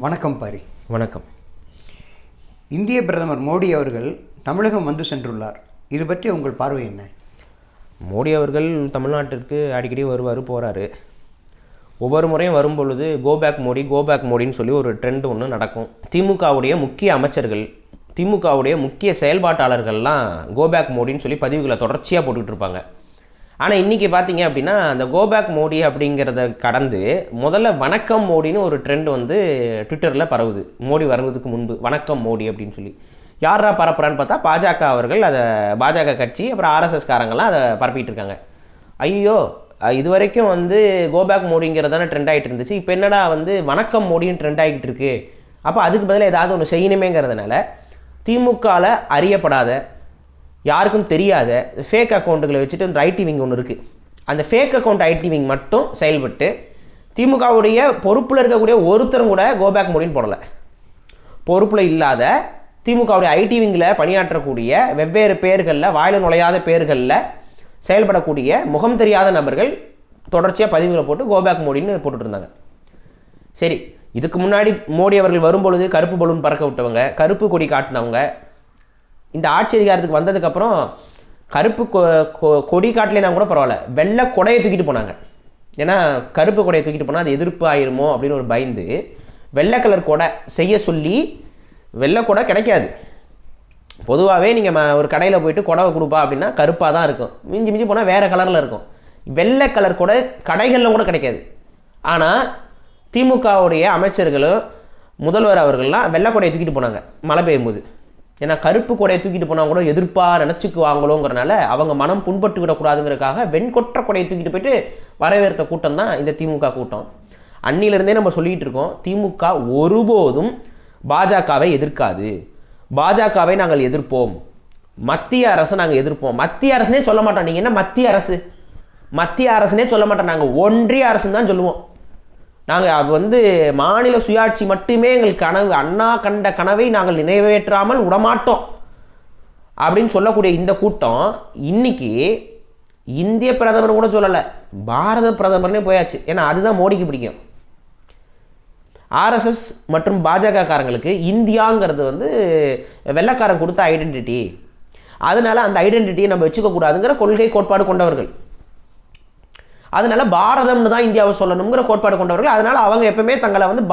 வணக்கம் பாரி. வணக்கம். இந்திய பிரதமர் மோடி அவர்கள் தமிழகம் வந்து சென்றுள்ளார். இது பற்றி உங்கள் பார்வை என்ன? மோடி அவர்கள் தமிழ்நாட்டிற்கு அடிக்கடி வருவார், போகிறாரு. ஒவ்வொரு முறையும் வரும்பொழுது கோபேக் மோடின்னு சொல்லி ஒரு ட்ரெண்ட் ஒன்று நடக்கும். திமுகவுடைய முக்கிய அமைச்சர்கள், திமுகவுடைய முக்கிய செயல்பாட்டாளர்கள்லாம் கோபேக் மோடின்னு சொல்லி பதிவுகளை தொடர்ச்சியாக போட்டுக்கிட்டு இருப்பாங்க. ஆனால் இன்றைக்கி பார்த்தீங்க அப்படின்னா அந்த கோபேக் மோடி அப்படிங்கிறத கடந்து முதல்ல வணக்கம் மோடின்னு ஒரு ட்ரெண்ட் வந்து ட்விட்டரில் பரவுது. மோடி வருவதுக்கு முன்பு வணக்கம் மோடி அப்படின்னு சொல்லி யாரா பரப்புறான்னு பார்த்தா பாஜக அவர்கள், அதை பாஜக கட்சி அப்புறம் ஆர்எஸ்எஸ் காரங்கள்லாம் அதை பரப்பிட்டு இருக்காங்க. ஐயோ, இது வரைக்கும் வந்து கோபேக் மோடிங்கிறதான ட்ரெண்ட் ஆகிட்டு இருந்துச்சு, இப்போ என்னடா வந்து வணக்கம் மோடின்னு ட்ரெண்ட் ஆகிட்டு இருக்கு. அப்போ அதுக்கு பதிலாக ஏதாவது ஒன்று செய்யணுமேங்கிறதுனால திமுகவில் அறியப்படாத, யாருக்கும் தெரியாத ஃபேக் அக்கௌண்ட்டுகளை வச்சுட்டு ஒரு ஐடி விங் ஒன்று இருக்குது. அந்த ஃபேக் அக்கௌண்ட் ஐடி விங் மட்டும் செயல்பட்டு திமுகவுடைய பொறுப்பில் இருக்கக்கூடிய ஒருத்தரும் கூட கோபேக் மோடின்னு போடலை. பொறுப்பில் இல்லாத திமுகவுடைய ஐடி விங்கில் பணியாற்றக்கூடிய வெவ்வேறு பேர்களில், வாயில நுழையாத பேர்களில் செயல்படக்கூடிய முகம் தெரியாத நபர்கள் தொடர்ச்சியாக பதிவுகளை போட்டு கோபேக் மோடின்னு போட்டுட்டு இருந்தாங்க. சரி, இதுக்கு முன்னாடி மோடி அவர்கள் வரும்பொழுது கருப்பு பலூன் பறக்க விட்டவங்க, கருப்பு கொடி காட்டினவங்க, இந்த ஆட்சி அதிகாரத்துக்கு வந்ததுக்கப்புறம் கருப்பு கொடி காட்டலைன்னா கூட பரவாயில்ல, வெள்ளை கொடையை தூக்கிட்டு போனாங்க. ஏன்னா கருப்பு கொடையை தூக்கிட்டு போனால் அது எதிர்ப்பு ஆயிருமோ அப்படின்னு ஒரு பயந்து வெள்ளை கலர் கொடை செய்ய சொல்லி, வெள்ளை கொடை கிடைக்காது. பொதுவாகவே நீங்கள் ஒரு கடையில் போயிட்டு கொடை கொடுப்பா அப்படின்னா கருப்பாக தான் இருக்கும், மிஞ்சி மிஞ்சி போனால் வேறு கலரில் இருக்கும். வெள்ளை கலர் கொடை கடைகளில் கூட கிடைக்காது. ஆனால் திமுகவுடைய அமைச்சர்களும் முதல்வர் அவர்கள்லாம் வெள்ளை கொடையை தூக்கிட்டு போனாங்க மழை பெய்யும்போது. ஏன்னா கருப்பு கொடையை தூக்கிட்டு போனால் கூட எதிர்ப்பாக நினச்சிக்குவாங்களோங்கிறனால அவங்க மனம் புண்பட்டு விடக்கூடாதுங்கிறதுக்காக வெண்கொற்ற கொடையை தூக்கிட்டு போயிட்டு வரவேற்ற கூட்டம் தான் இந்த திமுக கூட்டம். அன்னிலிருந்தே நம்ம சொல்லிகிட்டு இருக்கோம், திமுக ஒருபோதும் பாஜகவை எதிர்க்காது, பாஜகவை நாங்கள் எதிர்ப்போம், மத்திய அரசை நாங்கள் எதிர்ப்போம். மத்திய அரசுனே சொல்ல மாட்டோம். நீங்கள் என்ன மத்திய அரசு, மத்திய அரசுனே சொல்ல மாட்டோம், நாங்கள் ஒன்றிய அரசுன்னு தான் சொல்லுவோம். நாங்கள் வந்து மாநில சுயாட்சி மட்டுமே எங்கள் கனவு, அண்ணா கண்ட கனவை நாங்கள் நிறைவேற்றாமல் விடமாட்டோம் அப்படின்னு சொல்லக்கூடிய இந்த கூட்டம் இன்னைக்கு இந்திய பிரதமர் கூட சொல்லலை, பாரத பிரதமர்னே போயாச்சு. ஏன்னா அதுதான் மோடிக்கு பிடிக்கும். ஆர்எஸ்எஸ் மற்றும் பாஜக காரங்களுக்கு இந்தியாங்கிறது வந்து வெள்ளைக்காரன் கொடுத்த ஐடென்டிட்டி, அதனால அந்த ஐடென்டிட்டியை நம்ம வச்சுக்கக்கூடாதுங்கிற கொள்கை கோட்பாடு கொண்டவர்கள். அதனால பாரதம்னு தான் இந்தியாவை சொல்லணுங்கிற கோட்பாடு கொண்டவர்கள். அதனால அவங்க எப்பவுமே தங்களை வந்து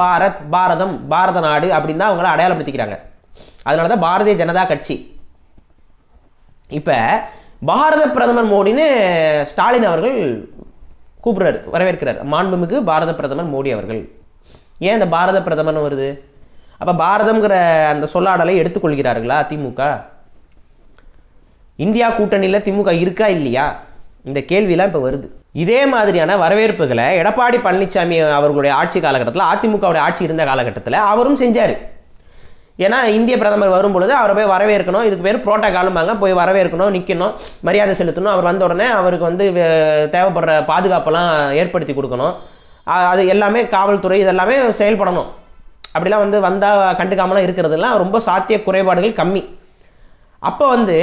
பாரதம், பாரத நாடு அப்படின்னு தான் அவங்கள அடையாளப்படுத்திக்கிறாங்க. அதனால தான் பாரதிய ஜனதா கட்சி. இப்போ பாரத பிரதமர் மோடின்னு ஸ்டாலின் அவர்கள் கூப்பிடுறாரு, வரவேற்கிறார். மாண்புமிகு பாரத பிரதமர் மோடி அவர்கள். ஏன் இந்த பாரத பிரதமர்னு வருது? அப்போ பாரதம்ங்கிற அந்த சொல்லாடலை எடுத்துக்கொள்கிறார்களா திமுக? இந்தியா கூட்டணியில் திமுக இருக்கா இல்லையா? இந்த கேள்வியெல்லாம் இப்போ வருது. இதே மாதிரியான வரவேற்புகளை எடப்பாடி பழனிசாமி அவர்களுடைய ஆட்சி காலகட்டத்தில், அதிமுகவுடைய ஆட்சி இருந்த காலகட்டத்தில் அவரும் செஞ்சார். ஏன்னா இந்திய பிரதமர் வரும்பொழுது அவரை போய் வரவேற்கணும், இதுக்கு பேர் புரோட்டோகாலும்பாங்க. போய் வரவேற்கணும், நிற்கணும், மரியாதை செலுத்தணும். அவர் வந்த உடனே அவருக்கு வந்து தேவைப்படுற பாதுகாப்பெல்லாம் ஏற்படுத்தி கொடுக்கணும். அது எல்லாமே காவல்துறை இதெல்லாமே செயல்படணும். அப்படிலாம் வந்து வந்தால் கண்டுக்காமலாம் இருக்கிறதுலாம் ரொம்ப சாத்திய குறைபாடுகள் கம்மி. அப்போ வந்து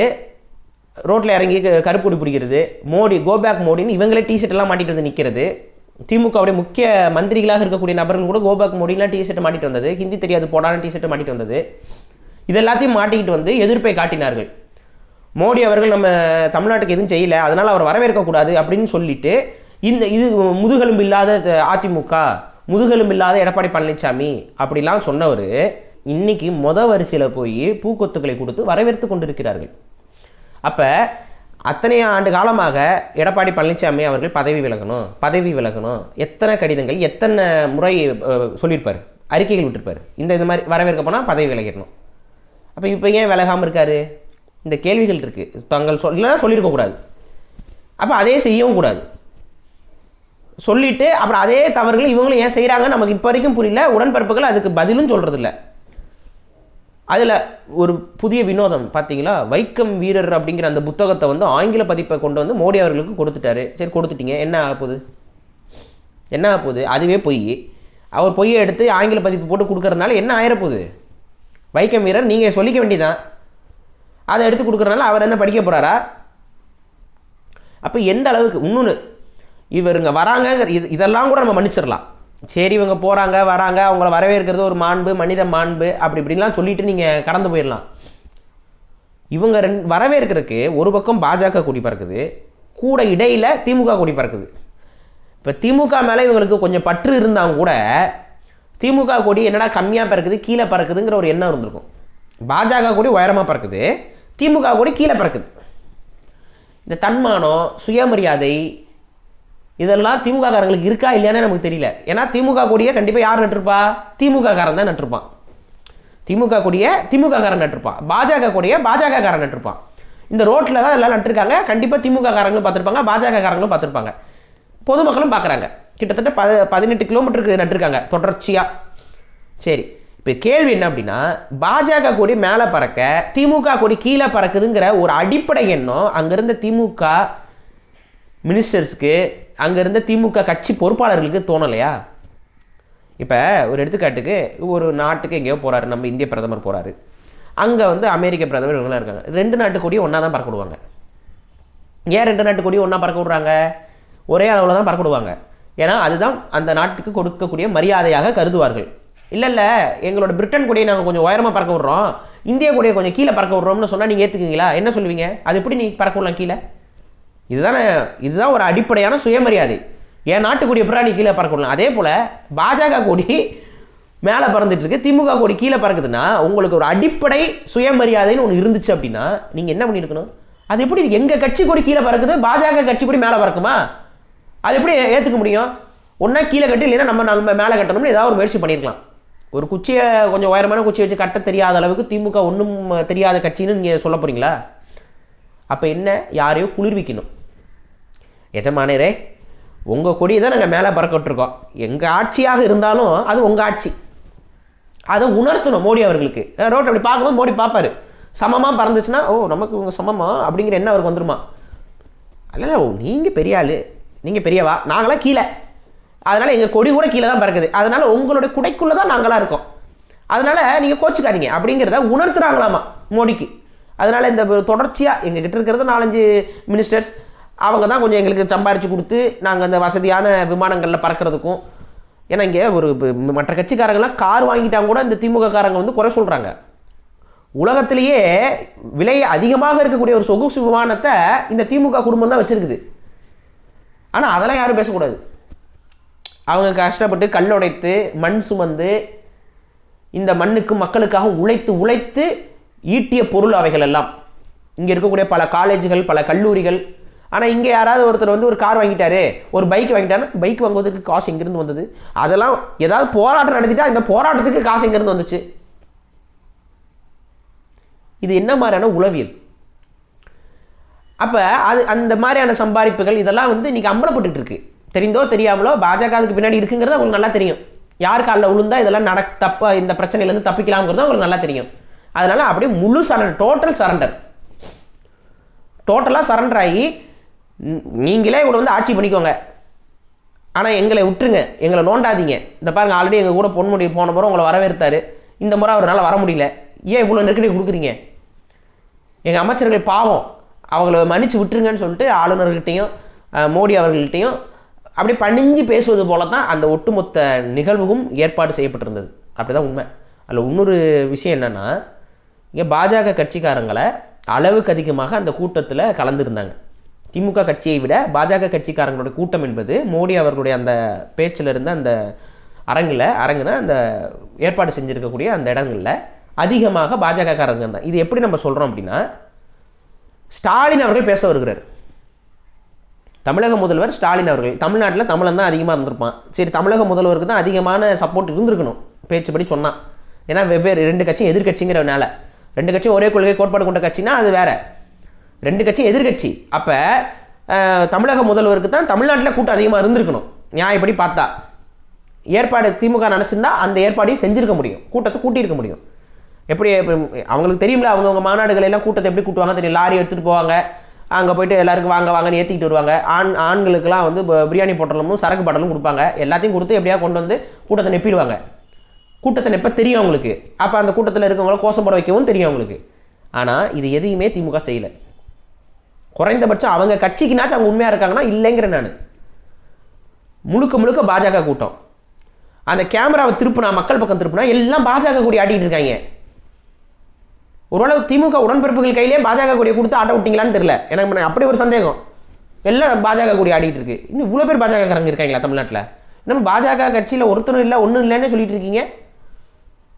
ரோட்டில் இறங்கி கருப்பு கொடி பிடிக்கிறது, மோடி கோபேக் மோடின்னு இவங்களே டிஷர்ட் எல்லாம் மாட்டிட்டு வந்து நிற்கிறது. திமுகவுடைய முக்கிய மந்திரிகளாக இருக்கக்கூடிய நபர்கள் கூட கோபேக் மோடிலாம் டிஷர்ட் மாட்டிட்டு வந்தது, ஹிந்தி தெரியாது போடான டிஷர்ட் மாட்டிட்டு வந்தது, இதெல்லாத்தையும் மாட்டிக்கிட்டு வந்து எதிர்ப்பை காட்டினார்கள். மோடி அவர்கள் நம்ம தமிழ்நாட்டுக்கு எதுவும் செய்யலை, அதனால் அவர் வரவேற்கக்கூடாது அப்படின்னு சொல்லிட்டு இது முதுகெலும்பு இல்லாத அதிமுக, முதுகெலும்பு இல்லாத எடப்பாடி பழனிசாமி அப்படிலாம் சொன்னவர் இன்னைக்கு வரிசையில் போய் பூக்கொத்துக்களை கொடுத்து வரவேற்று கொண்டிருக்கிறார்கள். அப்போ அத்தனை ஆண்டு காலமாக எடப்பாடி பழனிசாமி அவர்கள் பதவி விலகணும் எத்தனை கடிதங்கள், எத்தனை முறை சொல்லியிருப்பார், அறிக்கைகள் விட்டுருப்பார், இந்த மாதிரி வரவேற்க போனால் பதவி விலகிடணும். அப்போ இப்போ ஏன் விலகாமல் இருக்காரு? இந்த கேள்விகள் இருக்குது. தங்கள் சொல்லியிருக்கக்கூடாது, அப்போ அதே செய்யவும் கூடாது. சொல்லிவிட்டு அப்புறம் அதே தவறுகள் இவங்களும் ஏன் செய்கிறாங்க நமக்கு இப்போ வரைக்கும் புரியல. உடன்பிறப்புகள் அதுக்கு பதிலும் சொல்கிறதில்ல. அதில் ஒரு புதிய வினோதம் பார்த்தீங்களா, வைக்கம் வீரர் அப்படிங்கிற அந்த புத்தகத்தை வந்து ஆங்கில பதிப்பை கொண்டு வந்து மோடி அவர்களுக்கு கொடுத்துட்டாரு. சரி, கொடுத்துட்டீங்க, என்ன ஆக போகுது? அதுவே பொய். அவர் பொய்யை எடுத்து ஆங்கில பதிப்பு போட்டு கொடுக்கறதுனால என்ன ஆயிரப்போகுது? வைக்கம் வீரர் நீங்கள் சொல்லிக்க வேண்டியதான், அதை எடுத்து கொடுக்குறதுனால அவர் என்ன படிக்க போகிறாரா? அப்போ எந்த அளவுக்கு இன்னொன்று இவருங்க வராங்க, இதெல்லாம் கூட நம்ம மன்னிச்சிடலாம். சரி இவங்க போகிறாங்க வராங்க, அவங்கள வரவேற்கிறது ஒரு மாண்பு, மனித மாண்பு, அப்படி இப்படின்லாம் சொல்லிட்டு நீங்கள் கடந்து போயிடலாம். இவங்க வரவேற்கிறதுக்கு ஒரு பக்கம் பாஜக கொடி பறக்குது, கூட இடையில் திமுக கொடி பறக்குது. இப்போ திமுக மேலே இவங்களுக்கு கொஞ்சம் பற்று இருந்தால் கூட திமுக கொடி என்னடா கம்மியாக பறக்குது, கீழே பறக்குதுங்கிற ஒரு எண்ணம் இருந்திருக்கும். பாஜக கொடி உயரமாக பறக்குது, திமுக கொடி கீழே பறக்குது. இந்த தன்மானம், சுயமரியாதை இதெல்லாம் திமுக காரங்களுக்கு இருக்கா இல்லையானே நமக்கு தெரியல. ஏன்னா திமுக கொடியை கண்டிப்பாக யார் நட்டிருப்பா? திமுக காரன் தான் நட்டிருப்பான். திமுக கொடியை திமுக காரன் நட்டிருப்பான், பாஜக கொடியை பாஜக காரன் நட்டிருப்பான். இந்த ரோட்டில் தான் எல்லாம் நட்டிருக்காங்க. கண்டிப்பாக திமுக காரங்களும் பார்த்துருப்பாங்க, பாஜக காரங்களும் பார்த்துருப்பாங்க, பொதுமக்களும் பார்க்குறாங்க. கிட்டத்தட்ட 18 கிலோமீட்டருக்கு நட்டிருக்காங்க தொடர்ச்சியாக. சரி, இப்போ கேள்வி என்ன அப்படின்னா, பாஜக கொடி மேலே பறக்க திமுக கொடி கீழே பறக்குதுங்கிற ஒரு அடிப்படை எண்ணம் அங்கேருந்த திமுக மினிஸ்டர்ஸ்க்கு, அங்கேருந்த திமுக கட்சி பொறுப்பாளர்களுக்கு தோணலையா? இப்போ ஒரு எடுத்துக்காட்டுக்கு, ஒரு நாட்டுக்கு எங்கேயோ போகிறாரு, நம்ம இந்திய பிரதமர் போகிறாரு, அங்கே வந்து அமெரிக்க பிரதமர் இவங்களாம் இருக்காங்க. 2 நாட்டு கொடியும் ஒன்றா தான் பறக்க விடுவாங்க. ஏன் 2 நாட்டு கொடியும் ஒன்றா பறக்க விடுறாங்க? ஒரே அளவில் தான் பறக்க விடுவாங்க. ஏன்னா அதுதான் அந்த நாட்டுக்கு கொடுக்கக்கூடிய மரியாதையாக கருதுவார்கள். இல்லை எங்களோட பிரிட்டன் கொடியை நாங்கள் கொஞ்சம் உயரமாக பறக்க விட்றோம், இந்திய கொடியை கொஞ்சம் கீழே பறக்க விட்றோம்னு சொன்னால் நீங்கள் ஏற்றுக்குவீங்களா? என்ன சொல்லுவீங்க? அது எப்படி நீ பறக்க விடலாம் கீழே? இதுதான் ஒரு அடிப்படையான சுயமரியாதை. என் நாட்டுக்கொடி எப்படா நீ கீழே பறக்க விடலாம்? அதே போல் பாஜக கொடி மேலே பறந்துட்டு இருக்கு, திமுக கொடி கீழே பறக்குதுன்னா உங்களுக்கு ஒரு அடிப்படை சுயமரியாதைன்னு ஒன்று இருந்துச்சு அப்படின்னா நீங்கள் என்ன பண்ணியிருக்கணும்? அது எப்படி எங்கள் கட்சி கொடி கீழே பறக்குது, பாஜக கட்சி கொடி மேலே பறக்குமா? அது எப்படி ஏற்றுக்க முடியும்? ஒன்றா கீழே கட்டி, இல்லைன்னா நம்ம மேலே கட்டணும்னு ஏதாவது ஒரு முயற்சி பண்ணியிருக்கலாம். ஒரு குச்சியை கொஞ்சம் உயரமான குச்சியை வச்சு கட்ட தெரியாத அளவுக்கு திமுக ஒன்றும் தெரியாத கட்சின்னு நீங்கள் சொல்ல போகிறீங்களா? அப்போ என்ன, யாரையோ குளிர்விக்கணும். எஜமானரே, உங்கள் கொடியை தான் நாங்கள் மேலே பறக்க விட்டுருக்கோம், எங்கள் ஆட்சியாக இருந்தாலும் அது உங்கள் ஆட்சி, அதை உணர்த்தணும் மோடி அவர்களுக்கு. ரோட்டை அப்படி பார்க்கும்போது மோடி பார்ப்பார், சமமாக பறந்துச்சுன்னா ஓ நமக்கு இவங்க சமமா அப்படிங்கிற என்ன அவருக்கு வந்துருமா? அல்ல, ஓ நீங்கள் பெரிய ஆள், நீங்கள் பெரியவா, நாங்களாம் கீழே, அதனால் எங்கள் கொடி கூட கீழே தான் பறக்குது, அதனால் உங்களுடைய குடைக்குள்ளே தான் நாங்களாம் இருக்கோம், அதனால் நீங்கள் கோச்சிக்காதீங்க அப்படிங்கிறத உணர்த்துறாங்களாமா மோடிக்கு. அதனால் இந்த தொடர்ச்சியாக எங்ககிட்ட இருக்கிறது 4-5 மினிஸ்டர்ஸ், அவங்க தான் கொஞ்சம் எங்களுக்கு சம்பாரித்து கொடுத்து நாங்கள் அந்த வசதியான விமானங்களில் பறக்கிறதுக்கும். ஏன்னா இங்கே ஒரு மற்ற கட்சிக்காரங்களாம் கார் வாங்கிட்டாங்க கூட இந்த திமுக காரங்க வந்து குறை சொல்கிறாங்க. உலகத்திலேயே விலை அதிகமாக இருக்கக்கூடிய ஒரு சொகுசு விமானத்தை இந்த திமுக குடும்பம் தான் வச்சுருக்குது. ஆனால் அதெல்லாம் யாரும் பேசக்கூடாது. அவங்க கஷ்டப்பட்டு கல்லுடைத்து மண் சுமந்து இந்த மண்ணுக்கு மக்களுக்காக உழைத்து ஈட்டிய பொருள் அவைகள் எல்லாம். இங்கே இருக்கக்கூடிய பல காலேஜுகள், பல கல்லூரிகள். ஆனால் இங்கே யாராவது ஒருத்தர் வந்து ஒரு கார் வாங்கிட்டாரு, ஒரு பைக் வாங்கிட்டாருன்னா பைக் வாங்குவதற்கு காசு எங்கேருந்து வந்தது? அதெல்லாம் ஏதாவது போராட்டம் நடத்திட்டா இந்த போராட்டத்துக்கு காசு எங்கேருந்து வந்துச்சு? இது என்ன மாதிரியான உளவியல்? அப்போ அந்த மாதிரியான சம்பாதிப்புகள் இதெல்லாம் வந்து இன்றைக்கி அம்பலப்பட்டு இருக்கு. தெரிந்தோ தெரியாமலோ பாஜக அதுக்கு பின்னாடி இருக்குங்கிறது அவங்களுக்கு நல்லா தெரியும். யார் காலில் விழுந்தா இதெல்லாம் தப்பாக இந்த பிரச்சனையிலேருந்து தப்பிக்கலாம்ங்கிறது அவங்களுக்கு நல்லா தெரியும். அதனால் அப்படியே முழு சரண்டர், டோட்டலாக சரண்டர் ஆகி நீங்களே இவ்வளோ வந்து ஆட்சி பண்ணிக்கோங்க, ஆனால் எங்களை விட்டுருங்க, எங்களை நோண்டாதீங்க. இந்த பாருங்கள், ஆல்ரெடி எங்கள் கூட பொன்முடி போன முறை உங்களை வரவேற்றாரு, இந்த முறை அவரால் வர முடியல, ஏன் இவ்வளோ நெருக்கடி கொடுக்குறீங்க? எங்கள் அமைச்சர்கள் பாவம், அவங்கள மன்னிச்சு விட்டுருங்கன்னு சொல்லிட்டு ஆளுநர்கிட்டையும் மோடி அவர்கள்ட்டையும் அப்படி பணிஞ்சு பேசுவது போல தான் அந்த ஒட்டுமொத்த நிகழ்வுக்கும் ஏற்பாடு செய்யப்பட்டிருந்தது. அப்படி தான் உண்மை. அதில் இன்னொரு விஷயம் என்னென்னா, இங்கே பாஜக கட்சிக்காரங்களை அளவுக்கு அதிகமாக அந்த கூட்டத்தில் கலந்துருந்தாங்க. திமுக கட்சியை விட பாஜக கட்சிக்காரங்களுடைய கூட்டம் என்பது மோடி அவர்களுடைய அந்த பேச்சில் இருந்த அந்த அரங்குனா அந்த ஏற்பாடு செஞ்சுருக்கக்கூடிய அந்த இடங்களில் அதிகமாக பாஜக காரங்க தான். இது எப்படி நம்ம சொல்கிறோம் அப்படின்னா, ஸ்டாலின் அவர்கள் பேச வருகிறார். தமிழக முதல்வர் ஸ்டாலின் அவர்கள், தமிழ்நாட்டில் தமிழன் தான் அதிகமாக இருந்திருப்பான். சரி, தமிழக முதல்வருக்கு தான் அதிகமான சப்போர்ட் இருந்திருக்கணும் பேச்சுப்படி சொன்னான். ஏன்னா வெவ்வேறு 2 கட்சியும் எதிர்கட்சிங்கிறனால, 2 கட்சியும் ஒரே கொள்கை கோட்பாடு கொண்ட கட்சினா அது வேற, 2 கட்சி எதிர்கட்சி. அப்போ தமிழக முதல்வருக்கு தான் தமிழ்நாட்டில் கூட்டம் அதிகமாக இருந்திருக்கணும். நியாயப்படி பார்த்தா ஏற்பாடு திமுக நினச்சிருந்தா அந்த ஏற்பாடையும் செஞ்சுருக்க முடியும், கூட்டத்தை கூட்டியிருக்க முடியும். எப்படி அவங்களுக்கு தெரியும்ல, அவங்கவுங்க மாநாடுகள் எல்லாம் கூட்டத்தை எப்படி கூட்டுவாங்க தெரியும். லாரி எடுத்துகிட்டு போவாங்க, அங்கே போய்ட்டு எல்லாருக்கும் வாங்கன்னு ஏற்றிக்கிட்டு வருவாங்க. ஆண்களுக்கெல்லாம் வந்து பிரியாணி பொட்டலமும் சரக்கு பாட்டலும் கொடுப்பாங்க. எல்லாத்தையும் கொடுத்து எப்படியா கொண்டு வந்து கூட்டத்தை நெப்பிடுவாங்க. கூட்டத்தை நெப்ப தெரியும் அவங்களுக்கு. அப்போ அந்த கூட்டத்தில் இருக்கவங்கள கோஷம் போட வைக்கவும் தெரியும் அவங்களுக்கு. ஆனால் இது எதையுமே திமுக செய்யலை. குறைந்தபட்சம் அவங்க கட்சிக்குனாச்சும் அவங்க உண்மையாக இருக்காங்கன்னா இல்லைங்கிற நான். முழுக்க பாஜக கூட்டம். அந்த கேமராவை திருப்பினா, மக்கள் பக்கம் திருப்பினா எல்லாம் பாஜக கொடி ஆட்டிகிட்டு இருக்காங்க. ஒருவேளை திமுக உடன்பிறப்புகள் கையிலே பாஜக கொடியை கொடுத்து ஆட்ட விட்டீங்களான்னு தெரியல. எனக்கு அப்படி ஒரு சந்தேகம். எல்லாம் பாஜக கொடி ஆடிட்டு இருக்கு. இன்னும் இவ்வளோ பேர் பாஜகக்காரங்க இருக்காங்களா தமிழ்நாட்டில்? நம்ம பாஜக கட்சியில் ஒருத்தரும் இல்லை, ஒன்றும் இல்லைன்னு சொல்லிட்டு இருக்கீங்க.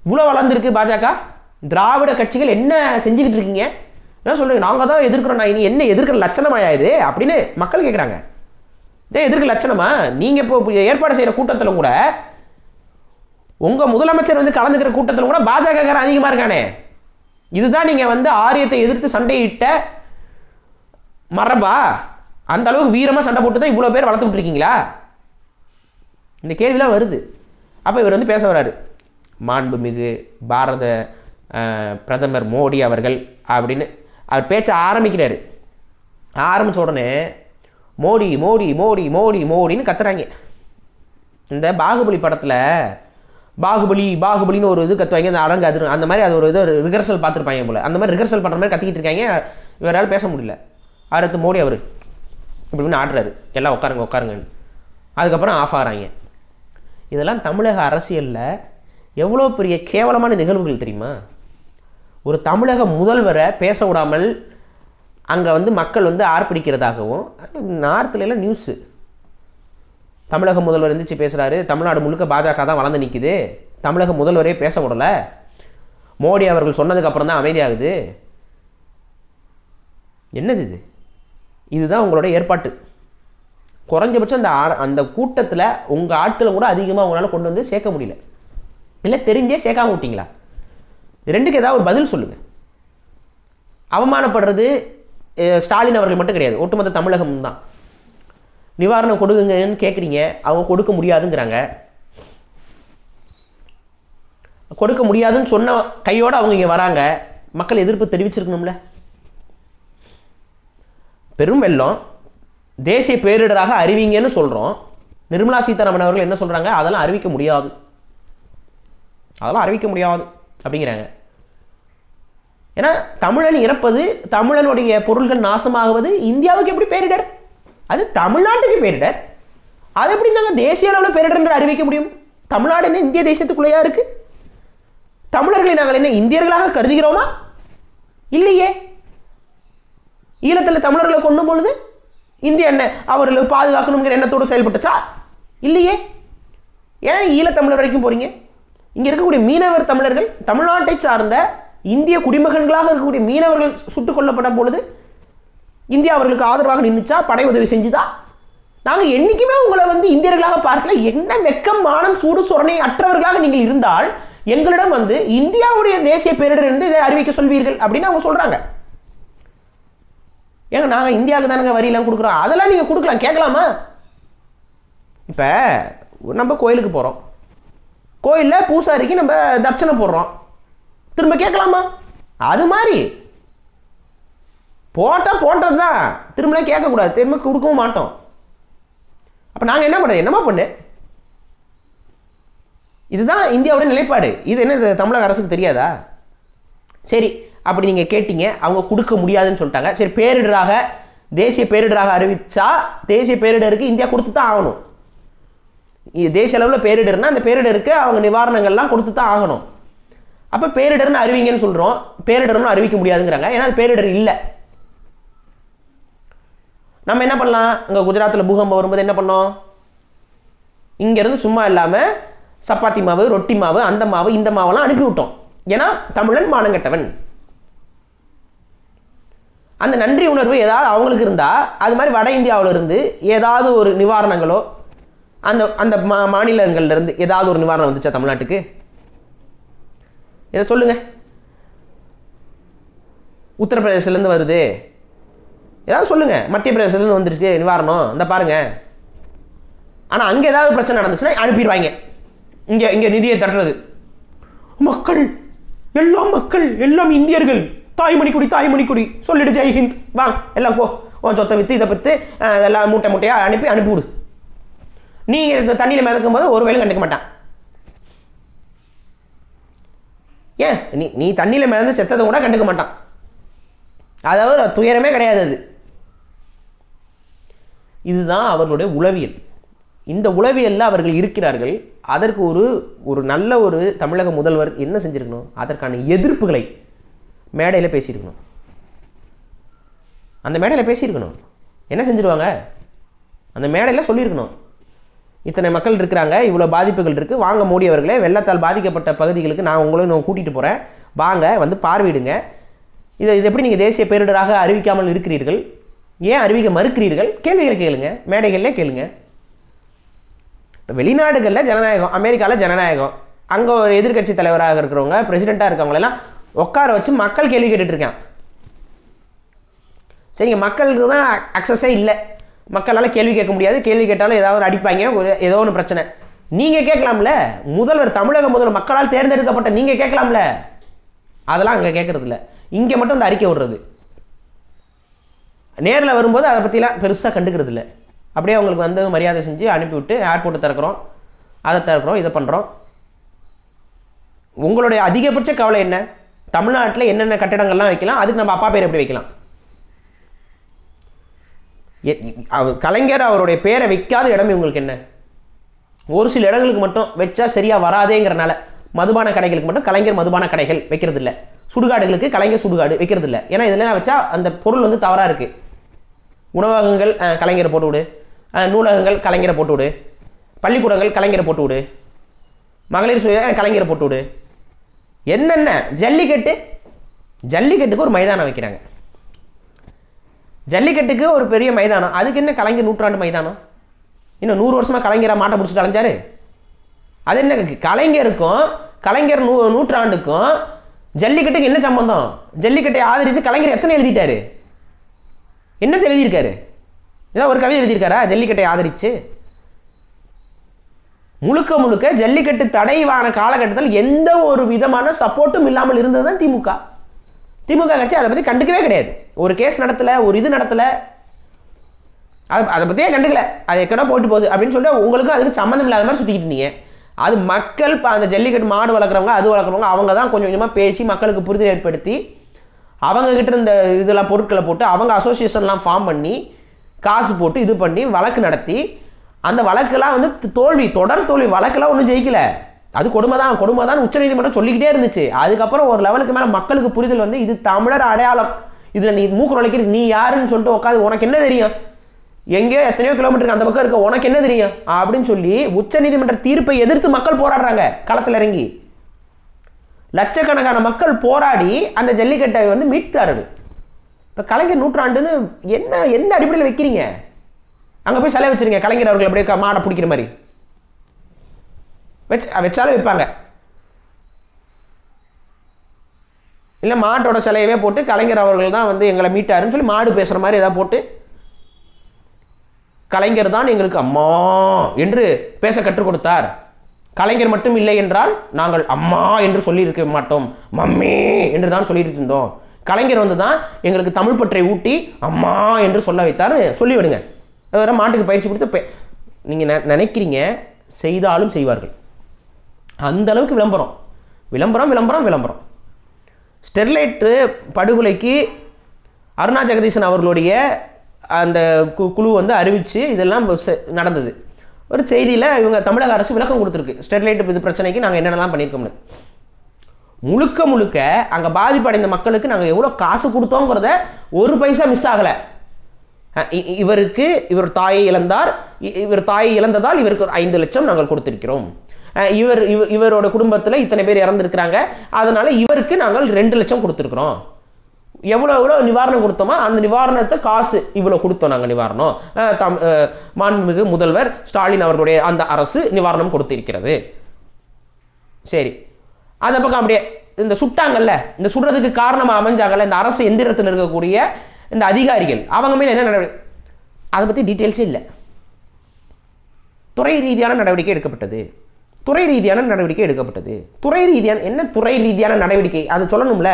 இவ்வளோ வளர்ந்துருக்கு பாஜக. திராவிட கட்சிகள் என்ன செஞ்சுக்கிட்டு இருக்கீங்க? என்ன சொல்றீங்க? நாங்கள் தான் எதிர்க்கிறோம். நான் இனி என்ன எதிர்க்கிற லட்சணமாயா இது அப்படின்னு மக்கள் கேட்குறாங்க. இதே எதிர்க்கிற லட்சணமா? நீங்கள் இப்போ ஏற்பாடு செய்கிற கூட்டத்தில் கூட, உங்கள் முதலமைச்சர் வந்து கலந்துக்கிற கூட்டத்தில் கூட பாஜகக்காரன் அதிகமாக இருக்கானே. இதுதான் நீங்கள் வந்து ஆரியத்தை எதிர்த்து சண்டையிட்ட மரபா? அந்த அளவுக்கு வீரமாக சண்டை போட்டு தான் இவ்வளோ பேர் வளர்த்து விட்டுருக்கீங்களா? இந்த கேள்விலாம் வருது. அப்போ இவர் வந்து பேச வர்றாரு, மாண்புமிகு பாரத பிரதமர் மோடி அவர்கள் அப்படின்னு அவர் பேச்ச ஆரம்பிக்கிறாரு. ஆரம்பித்த உடனே மோடி மோடி மோடி மோடி மோடின்னு கத்துறாங்க. இந்த பாகுபலி படத்தில் பாகுபலி பாகுபலின்னு ஒரு இது கத்துவாங்க, அந்த அடங்கு அது அந்த மாதிரி அது ஒரு இது ரிஹர்சல் பார்த்துருப்பாங்க போல். அந்த மாதிரி ரிஹர்சல் பண்ணுற மாதிரி கத்திக்கிட்டு இருக்காங்க. இவரால் பேச முடியல. அடுத்து மோடி அவர் இப்படின்னு ஆடுறாரு, எல்லாம் உட்காருங்க உட்காருங்கன்னு. அதுக்கப்புறம் ஆஃப் ஆகிறாங்க. இதெல்லாம் தமிழக அரசியலில் எவ்வளோ பெரிய கேவலமான நிகழ்வுகள் தெரியுமா? ஒரு தமிழக முதல்வரை பேச விடாமல் அங்கே வந்து மக்கள் வந்து ஆர்ப்பரிக்கிறதாகவும், நார்த்துலலாம் நியூஸு தமிழக முதல்வர் இருந்துச்சு பேசுகிறாரு, தமிழ்நாடு முழுக்க பாஜக தான் வளர்ந்து நிற்குது, தமிழக முதல்வரே பேச விடலை, மோடி அவர்கள் சொன்னதுக்கப்புறம் தான் அமைதியாகுது. என்னது இது? இதுதான் உங்களோட ஏற்பாட்டு. குறைஞ்சபட்சம் அந்த கூட்டத்தில் உங்கள் ஆட்களை கூட அதிகமாக உங்களால் கொண்டு வந்து சேர்க்க முடியல. இல்லை தெரிஞ்சே சேர்க்காம விட்டீங்களா? ரெண்டுக்கு ஏதாவது ஒரு பதில் சொல்லுங்கள். அவமானப்படுறது ஸ்டாலின் அவர்கள் மட்டும் கிடையாது, ஒட்டுமொத்த தமிழகம் தான். நிவாரணம் கொடுங்கன்னு கேட்குறீங்க, அவங்க கொடுக்க முடியாதுங்கிறாங்க. கொடுக்க முடியாதுன்னு சொன்ன கையோடு அவங்க இங்கே வராங்க. மக்கள் எதிர்ப்பு தெரிவிச்சிருக்கணும்ல. பெரும் வெள்ளம், தேசிய பேரிடராக அறிவிங்கன்னு சொல்கிறோம். நிர்மலா சீதாராமன் அவர்கள் என்ன சொல்கிறாங்க? அதெல்லாம் அறிவிக்க முடியாது, அதெல்லாம் அறிவிக்க முடியாது அப்படிங்கிறாங்க. ஏன்னா தமிழன் இறப்பது, தமிழனுடைய பொருள்கள் நாசமாகுவது இந்தியாவுக்கு எப்படி பேரிடர்? அது தமிழ்நாட்டுக்கு பேரிடர். அது எப்படி நாங்கள் தேசிய அளவில் பேரிடர் என்று அறிவிக்க முடியும்? தமிழ்நாடு என்ன இந்திய தேசத்துக்குள்ளேயா இருக்கு? தமிழர்களை நாங்கள் என்ன இந்தியர்களாக கருதுகிறோமா? இல்லையே. ஈழத்தில் தமிழர்களை கொண்டும் பொழுது இந்தியா என்ன அவர்களை பாதுகாக்கணுங்கிற எண்ணத்தோடு செயல்பட்டுச்சா? இல்லையே. ஏன் ஈழத்தமிழர் வரைக்கும் போறீங்க? இங்கே இருக்கக்கூடிய மீனவர் தமிழர்கள், தமிழ்நாட்டை சார்ந்த இந்திய குடிமகன்களாக இருக்கக்கூடிய மீனவர்கள் சுட்டுக் கொல்லப்பட்ட பொழுது இந்தியா அவர்களுக்கு ஆதரவாக நின்றுச்சா? படை உதவி செஞ்சுதா? நாங்கள் என்றைக்குமே உங்களை வந்து இந்தியர்களாக பார்க்கல. என்ன வெக்கம், மானம், சூடு சொரணை அற்றவர்களாக நீங்கள் இருந்தால் எங்களிடம் வந்து இந்தியாவுடைய தேசிய பேரிடர் இருந்து இதை அறிவிக்க சொல்வீர்கள் அப்படின்னு அவங்க சொல்றாங்க. ஏங்க நாங்கள் இந்தியாவுக்கு தானங்க வரியெல்லாம் கொடுக்குறோம், அதெல்லாம் நீங்கள் கொடுக்கலாம், கேட்கலாமா? இப்போ நம்ம கோயிலுக்கு போகிறோம், கோயிலில் பூசாரிக்கு நம்ம தட்சணை போடுறோம், திரும்ப கேட்கலாமா? அது மாதிரி போட்டால் போட்டது தான், திரும்பலாம் கேட்கக்கூடாது, திரும்ப கொடுக்கவும் மாட்டோம். அப்போ நாங்கள் என்ன பண்ணுறது? என்னமா பண்ணு? இதுதான் இந்தியாவோட நிலைப்பாடு. இது என்ன தமிழக அரசுக்கு தெரியாதா? சரி, அப்படி நீங்கள் கேட்டீங்க, அவங்க கொடுக்க முடியாதுன்னு சொல்லிட்டாங்க. சரி, பேரிடராக தேசிய பேரிடராக அறிவிச்சா தேசிய பேரிடருக்கு இந்தியா கொடுத்து தான் ஆகணும். தேசிய அளவில் பேரிடர்னா அந்த பேரிடருக்கு அவங்க நிவாரணங்கள்லாம் கொடுத்து தான் ஆகணும். அப்போ பேரிடர்னு அறிவிங்கன்னு சொல்கிறோம், பேரிடர்னு அறிவிக்க முடியாதுங்கிறாங்க. ஏன்னா அது பேரிடர் இல்லை. நம்ம என்ன பண்ணலாம்? இங்கே குஜராத்தில் பூகம்பம் வரும்போது என்ன பண்ணோம்? இங்கேருந்து சும்மா இல்லாமல் சப்பாத்தி மாவு, ரொட்டி மாவு, அந்த மாவு, இந்த மாவெல்லாம் அனுப்பிவிட்டோம். ஏன்னா தமிழன் மானங்கட்டவன். அந்த நன்றி உணர்வு ஏதாவது அவங்களுக்கு இருந்தால், அது மாதிரி வட இந்தியாவில் இருந்து ஏதாவது ஒரு நிவாரணங்களோ அந்த அந்த மாநிலங்கள்லேருந்து ஏதாவது ஒரு நிவாரணம் வந்துச்சா தமிழ்நாட்டுக்கு? இதை சொல்லுங்கள். உத்தரப்பிரதேசத்துலேருந்து வருது, ஏதாவது சொல்லுங்கள். மத்திய பிரதேசத்துலேருந்து வந்துருச்சு நிவாரணம், இந்த பாருங்கள். ஆனால் அங்கே ஏதாவது பிரச்சனை நடந்துச்சுன்னா அனுப்பிடுவாங்க. இங்கே நிதியை தட்டுறது. மக்கள் எல்லாம் இந்தியர்கள், தாய்மணிக்குடி தாய்மணிக்குடி சொல்லிடு, ஜெய்ஹிந்த், வாங்க எல்லாம் போ, உன் சொத்தை விற்று இதை விற்று எல்லாம் மூட்டை மூட்டையாக அனுப்பிவிடு. நீங்கள் இந்த தண்ணியில் மிதக்கும் போது ஒரு வேலை கண்டுக்க மாட்டான். ஏன் நீ தண்ணியில் மிதந்து செத்ததை கூட கண்டுக்க மாட்டான். அதாவது துயரமே கிடையாது அது. இதுதான் அவர்களுடைய உளவியல். இந்த உளவியலில் அவர்கள் இருக்கிறார்கள். அதற்கு ஒரு நல்ல ஒரு தமிழக முதல்வர் என்ன செஞ்சுருக்கணும்? அதற்கான எதிர்ப்புகளை மேடையில் பேசியிருக்கணும். அந்த மேடையில் பேசியிருக்கணும். என்ன செஞ்சுருவாங்க? அந்த மேடையில் சொல்லியிருக்கணும், இத்தனை மக்கள் இருக்கிறாங்க, இவ்வளோ பாதிப்புகள் இருக்குது, வாங்க மோடி அவர்களே, வெள்ளத்தால் பாதிக்கப்பட்ட பகுதிகளுக்கு நான் உங்களையும் கூட்டிகிட்டு போகிறேன், வாங்க வந்து பார்வையிடுங்க. இது எப்படி நீங்கள் தேசிய பேரிடராக அறிவிக்காமல் இருக்கிறீர்கள்? ஏன் அறிவிக்க மறுக்கிறீர்கள்? கேள்விகளை கேளுங்க, மேடைகளில் கேளுங்க. இப்போ வெளிநாடுகளில் ஜனநாயகம், அமெரிக்காவில் ஜனநாயகம், அங்கே ஒரு எதிர்கட்சி தலைவராக இருக்கிறவங்க, பிரசிடெண்ட்டாக இருக்கவங்களெல்லாம் உட்கார வச்சு மக்கள் கேள்வி கேட்டுட்ருக்கான். சரிங்க, மக்களுக்கு தான் அக்சஸே இல்லை, மக்களால் கேள்வி கேட்க முடியாது, கேள்வி கேட்டாலும் ஏதாவது அடிப்பாங்க, ஏதோ ஒன்று பிரச்சனை. நீங்கள் கேட்கலாம்ல, முதல்வர், தமிழக முதல்வர், மக்களால் தேர்ந்தெடுக்கப்பட்ட நீங்கள் கேட்கலாம்ல. அதெல்லாம் அங்கே கேட்கறது இல்லை. இங்கே மட்டும் இந்த அறிக்கை விடுறது. நேரில் வரும்போது அதை பற்றிலாம் பெருசாக கண்டுக்கிறது இல்லை. அப்படியே அவங்களுக்கு வந்து மரியாதை செஞ்சு அனுப்பிவிட்டு ஏர்போர்ட்டை திறக்கிறோம், அதை திறக்கிறோம், இதை பண்ணுறோம். உங்களுடைய அதிகபட்ச கவலை என்ன? தமிழ்நாட்டில் என்னென்ன கட்டிடங்கள்லாம் வைக்கலாம், அதுக்கு நம்ம அப்பா பேர் எப்படி வைக்கலாம்? கலைஞர் அவருடைய பேரை வைக்காத இடம் உங்களுக்கு என்ன? ஒரு சில இடங்களுக்கு மட்டும் வச்சா சரியாக வராதேங்கிறனால மதுபான கடைகளுக்கு மட்டும் கலைஞர் மதுபான கடைகள் வைக்கிறது இல்லை, சுடுகாடுகளுக்கு கலைஞர் சுடுகாடு வைக்கிறது இல்லை. ஏன்னா இதெல்லாம் வச்சா அந்த பொருள் வந்து தவறாக இருக்குது. உணவகங்கள் கலைஞரை போட்டு விடு, நூலகங்கள் கலைஞரை போட்டு விடு, பள்ளிக்கூடங்கள் கலைஞரை போட்டு விடு, மகளிர் சுய கலைஞரை போட்டு விடு. என்னென்ன ஜல்லிக்கட்டுக்கு ஒரு மைதானம் வைக்கிறாங்க, ஜல்லிக்கட்டுக்கு ஒரு பெரிய மைதானம், அதுக்கு என்ன கலைஞர் நூற்றாண்டு மைதானம்? இன்னும் 100 வருஷமாக கலைஞரை மாட்டை பிடிச்சிட்டு அலைஞ்சாரு. அது என்ன? கலைஞருக்கும் கலைஞர் நூற்றாண்டுக்கும் ஜல்லிக்கட்டுக்கு என்ன சம்பந்தம்? ஜல்லிக்கட்டை ஆதரித்து கலைஞர் எத்தனை எழுதிட்டாரு? என்னத்தை எழுதியிருக்காரு? ஏதாவது ஒரு கவிதை எழுதியிருக்காரா ஜல்லிக்கட்டை ஆதரிச்சு? முழுக்க முழுக்க ஜல்லிக்கட்டு தடைவான காலகட்டத்தில் எந்த ஒரு விதமான சப்போர்ட்டும் இல்லாமல் இருந்தது தான் திமுக கட்சி. அதை பற்றி கண்டுக்கவே கிடையாது. ஒரு கேஸ் நடத்தலை, ஒரு இது நடத்தலை, அதை பற்றியே கண்டுக்கல. அது எக்கடா போட்டு போகுது அப்படின்னு சொல்லிட்டு உங்களுக்கு அதுக்கு சம்மந்தம் இல்லாத மாதிரி சுற்றிக்கிட்டு இருந்தீங்க. அது மக்கள் அந்த ஜல்லிக்கட்டு மாடு வளர்க்குறவங்க, அது வளர்க்குறவங்க, அவங்க தான் கொஞ்சம் கொஞ்சமாக பேசி மக்களுக்கு புரிதல் ஏற்படுத்தி அவங்கக்கிட்ட இந்த இதெல்லாம் பொருட்களை போட்டு அவங்க அசோசியேஷன்லாம் ஃபார்ம் பண்ணி காசு போட்டு இது பண்ணி வழக்கு நடத்தி அந்த வழக்கெல்லாம் வந்து தொடர் தோல்வி. வழக்கெல்லாம் ஒன்றும் ஜெயிக்கலை. அது கொடுமை தான் உச்சநீதிமன்றம் சொல்லிக்கிட்டே இருந்துச்சு. அதுக்கப்புறம் ஒரு லெவலுக்கு மேலே மக்களுக்கு புரிதல் வந்து இது தமிழர் அடையாளம், இதில் நீ மூக்கு நுழைக்கிற நீ யாருன்னு சொல்லிட்டு உட்காந்து உனக்கு என்ன தெரியும், எங்கேயோ எத்தனையோ கிலோமீட்டருக்கு அந்த பக்கம் இருக்க உனக்கு என்ன தெரியும் அப்படின்னு சொல்லி உச்சநீதிமன்ற தீர்ப்பை எதிர்த்து மக்கள் போராடுறாங்க களத்தில் இறங்கி. லட்சக்கணக்கான மக்கள் போராடி அந்த ஜல்லிக்கட்டை வந்து மீட்டார்கள். இப்போ கலைஞர் நூற்றாண்டுன்னு எந்த அடிப்படையில் வைக்கிறீங்க? அங்கே போய் சிலை வச்சுருங்க, கலைஞர் அவர்கள் அப்படியே மாடை பிடிக்கிற மாதிரி வச்சாலும் வைப்பாங்க. இல்லை மாட்டோட சிலையவே போட்டு கலைஞர் அவர்கள் தான் வந்து எங்களை மீட்டாருன்னு சொல்லி மாடு பேசுகிற மாதிரி ஏதாவது போட்டு கலைஞர் தான் எங்களுக்கு அம்மா என்று பேச கற்றுக் கொடுத்தார், கலைஞர் மட்டும் இல்லை என்றால் நாங்கள் அம்மா என்று சொல்லியிருக்க மாட்டோம், மம்மி என்று தான் சொல்லிட்டு இருந்தோம், கலைஞர் வந்து தான் எங்களுக்கு தமிழ் பற்றை ஊட்டி அம்மா என்று சொல்ல வைத்தார்னு சொல்லிவிடுங்க. வேறு மாட்டுக்கு பயிற்சி கொடுத்து நீங்கள் நினைக்கிறீங்க, செய்தாலும் செய்வார்கள். அந்த அளவுக்கு விளம்பரம். ஸ்டெர்லைட்டு படுகொலைக்கு அருணா ஜெகதீசன் அவர்களுடைய அந்த குழு வந்து அறிவித்து இதெல்லாம் நடந்தது. ஒரு செய்தியில் இவங்க தமிழக அரசு விளக்கம் கொடுத்துருக்கு, ஸ்டெர்லைட் இது பிரச்சனைக்கு நாங்கள் என்னென்னலாம் பண்ணியிருக்கோம்னு. முழுக்க அங்கே பாதிப்படைந்த மக்களுக்கு நாங்கள் எவ்வளோ காசு கொடுத்தோங்கிறத ஒரு பைசா மிஸ் ஆகலை. இவர் தாயை இழந்தார், இவர் தாயை இழந்ததால் இவருக்கு 5 லட்சம் நாங்கள் கொடுத்திருக்கிறோம், இவரோட குடும்பத்தில் இத்தனை பேர் இறந்துருக்கிறாங்க, அதனால் இவருக்கு நாங்கள் 2 லட்சம் கொடுத்துருக்குறோம், எவ்வளோ நிவாரணம் கொடுத்தோமோ அந்த நிவாரணத்தை காசு இவ்வளோ கொடுத்தோம் நாங்கள் நிவாரணம், மாண்புமிகு முதல்வர் ஸ்டாலின் அவர்களுடைய அந்த அரசு நிவாரணம் கொடுத்திருக்கிறது. சரி, அந்த பக்கம் அப்படியே இந்த சுட்டாங்கல்ல, இந்த சுடுறதுக்கு காரணமாக அமைஞ்சாங்கல்ல இந்த அரசு எந்திரத்தில் இருக்கக்கூடிய இந்த அதிகாரிகள், அவங்க மேலே என்ன நடவடிக்கை, அதை பற்றி டீட்டெயில்ஸே இல்லை. துறை ரீதியான நடவடிக்கை எடுக்கப்பட்டது. துறை ரீதியான நடவடிக்கை அது சொல்லணும்ல.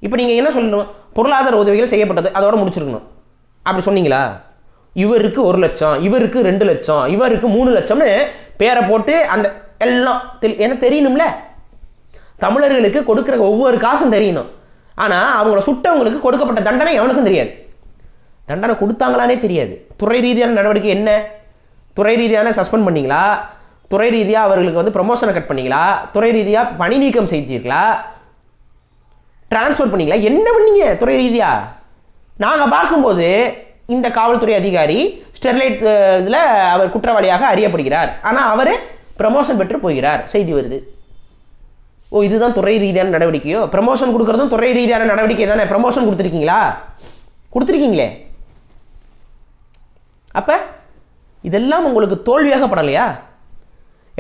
இப்போ நீங்கள் என்ன சொல்லணும், பொருளாதார உதவிகள் செய்யப்பட்டது, அதோட முடிச்சிருக்கணும். அப்படி சொன்னீங்களா? இவருக்கு 1 லட்சம், இவருக்கு 2 லட்சம், இவருக்கு 3 லட்சம்னு பேரை போட்டு அந்த எல்லாம் என்ன தெரியணும்ல. தமிழர்களுக்கு கொடுக்குற ஒவ்வொரு காசும் தெரியணும். ஆனால் அவங்கள சுட்டவங்களுக்கு கொடுக்கப்பட்ட தண்டனை எவனுக்கும் தெரியாது, தண்டனை கொடுத்தாங்களானே தெரியாது. துறை ரீதியான நடவடிக்கை என்ன? துறை ரீதியான சஸ்பெண்ட் பண்ணிங்களா, துறை ரீதியாக அவர்களுக்கு வந்து ப்ரமோஷனை கட் பண்ணிங்களா, துறை ரீதியாக பணி நீக்கம் செய்தீர்களா, டிரான்ஸ்ஃபர் பண்ணிங்களா, என்ன பண்ணீங்க துறை ரீதியாக? நாங்கள் பார்க்கும்போது இந்த காவல்துறை அதிகாரி ஸ்டெர்லைட் இதில் அவர் குற்றவாளியாக அறியப்படுகிறார், ஆனால் அவர் ப்ரமோஷன் பெற்று போகிறார், செய்தி வருது. ஓ, இதுதான் துறை ரீதியான நடவடிக்கையோ? ப்ரமோஷன் கொடுக்குறதும் துறை ரீதியான நடவடிக்கை தானே. ப்ரமோஷன் கொடுத்துருக்கீங்களா? கொடுத்துருக்கீங்களே. அப்போ இதெல்லாம் உங்களுக்கு தோல்வியாகப்படலையா?